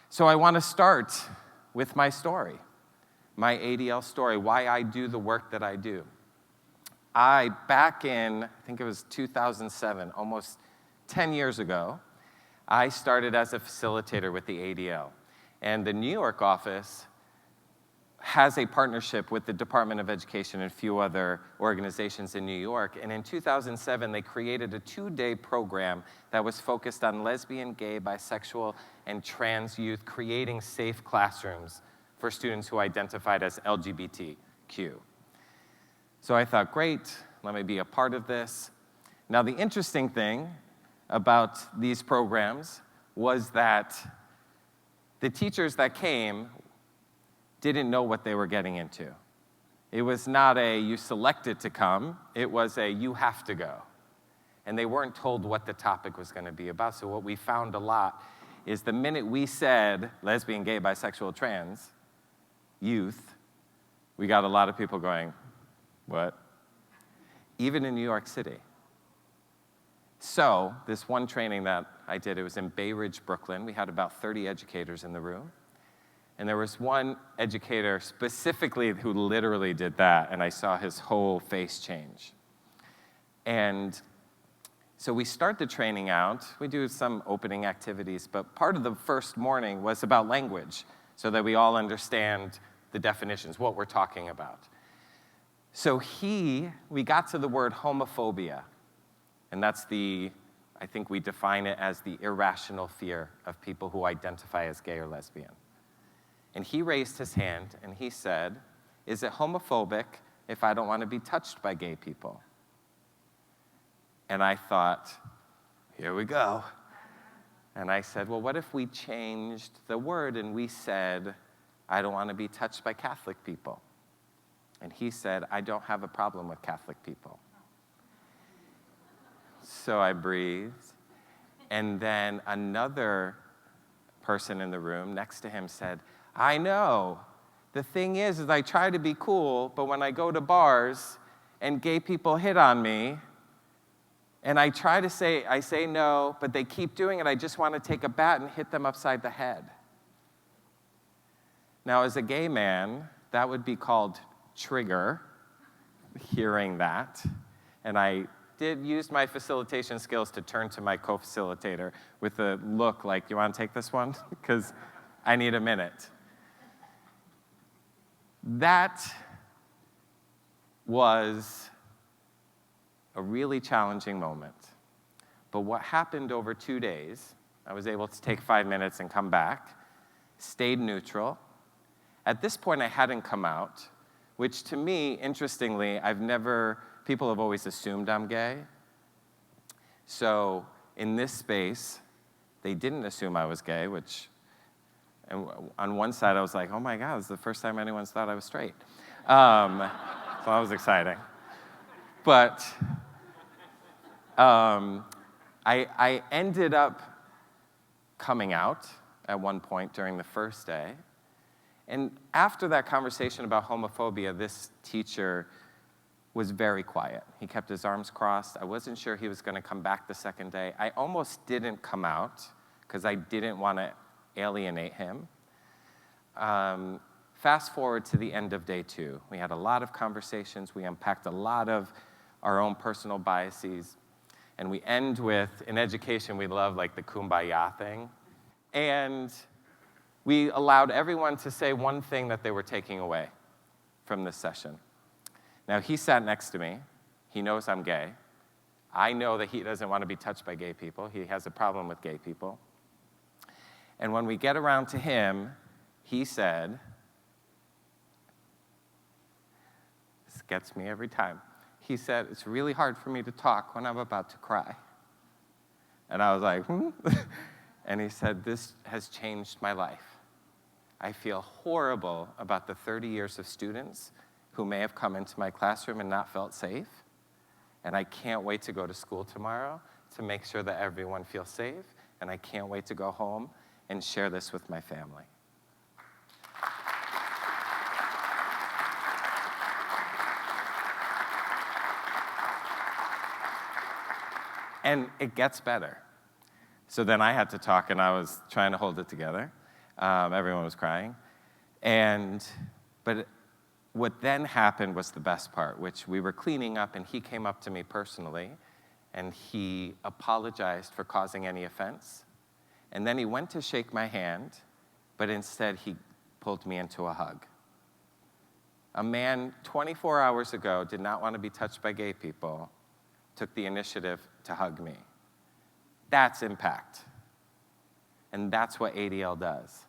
So I want to start with my story, my ADL story, why I do the work that I do. Back in, I think it was 2007, almost 10 years ago, I started as a facilitator with the ADL. And the New York office has a partnership with the Department of Education and a few other organizations in New York. And in 2007, they created a 2-day program that was focused on lesbian, gay, bisexual, and trans youth, creating safe classrooms for students who identified as LGBTQ. So I thought, great, let me be a part of this. Now, the interesting thing about these programs was that the teachers that came didn't know what they were getting into. It was not a you selected to come, it was a you have to go. And they weren't told what the topic was going to be about. So what we found a lot is the minute we said lesbian, gay, bisexual, trans youth, we got a lot of people going, what? Even in New York City. So this one training that I did, it was in Bay Ridge, Brooklyn. We had about 30 educators in the room. And there was one educator specifically who literally did that, and I saw his whole face change. And so we start the training out. We do some opening activities, but part of the first morning was about language, so that we all understand the definitions, what we're talking about. So we got to the word homophobia. And that's I think we define it as the irrational fear of people who identify as gay or lesbian. And he raised his hand and he said, is it homophobic if I don't want to be touched by gay people? And I thought, here we go. And I said, well, what if we changed the word and we said, I don't want to be touched by Catholic people? And he said, I don't have a problem with Catholic people. So I breathed, and then another person in the room next to him said, I know. The thing is I try to be cool, but when I go to bars and gay people hit on me, and I say no, but they keep doing it, I just want to take a bat and hit them upside the head. Now, as a gay man, that would be called trigger, hearing that, and I did use my facilitation skills to turn to my co-facilitator with a look like, you want to take this one? Because I need a minute. That was a really challenging moment. But what happened over 2 days, I was able to take 5 minutes and come back, stayed neutral. At this point, I hadn't come out, which to me, interestingly, people have always assumed I'm gay. So in this space, they didn't assume I was gay, and on one side I was like, oh my God, this is the first time anyone's thought I was straight. So that was exciting. But I ended up coming out at one point during the first day. And after that conversation about homophobia, this teacher was very quiet. He kept his arms crossed. I wasn't sure he was going to come back the second day. I almost didn't come out because I didn't want to alienate him. Fast forward to the end of day 2. We had a lot of conversations. We unpacked a lot of our own personal biases. And we end with, in education, we love like the kumbaya thing. And we allowed everyone to say one thing that they were taking away from this session. Now, he sat next to me. He knows I'm gay. I know that he doesn't want to be touched by gay people. He has a problem with gay people. And when we get around to him, he said, this gets me every time. He said, it's really hard for me to talk when I'm about to cry. And I was like, And he said, this has changed my life. I feel horrible about the 30 years of students who may have come into my classroom and not felt safe. And I can't wait to go to school tomorrow to make sure that everyone feels safe. And I can't wait to go home and share this with my family. And it gets better. So then I had to talk, and I was trying to hold it together. Everyone was crying. But what then happened was the best part, which we were cleaning up, and he came up to me personally, and he apologized for causing any offense. And then he went to shake my hand, but instead he pulled me into a hug. A man 24 hours ago did not want to be touched by gay people, took the initiative to hug me. That's impact. And that's what ADL does.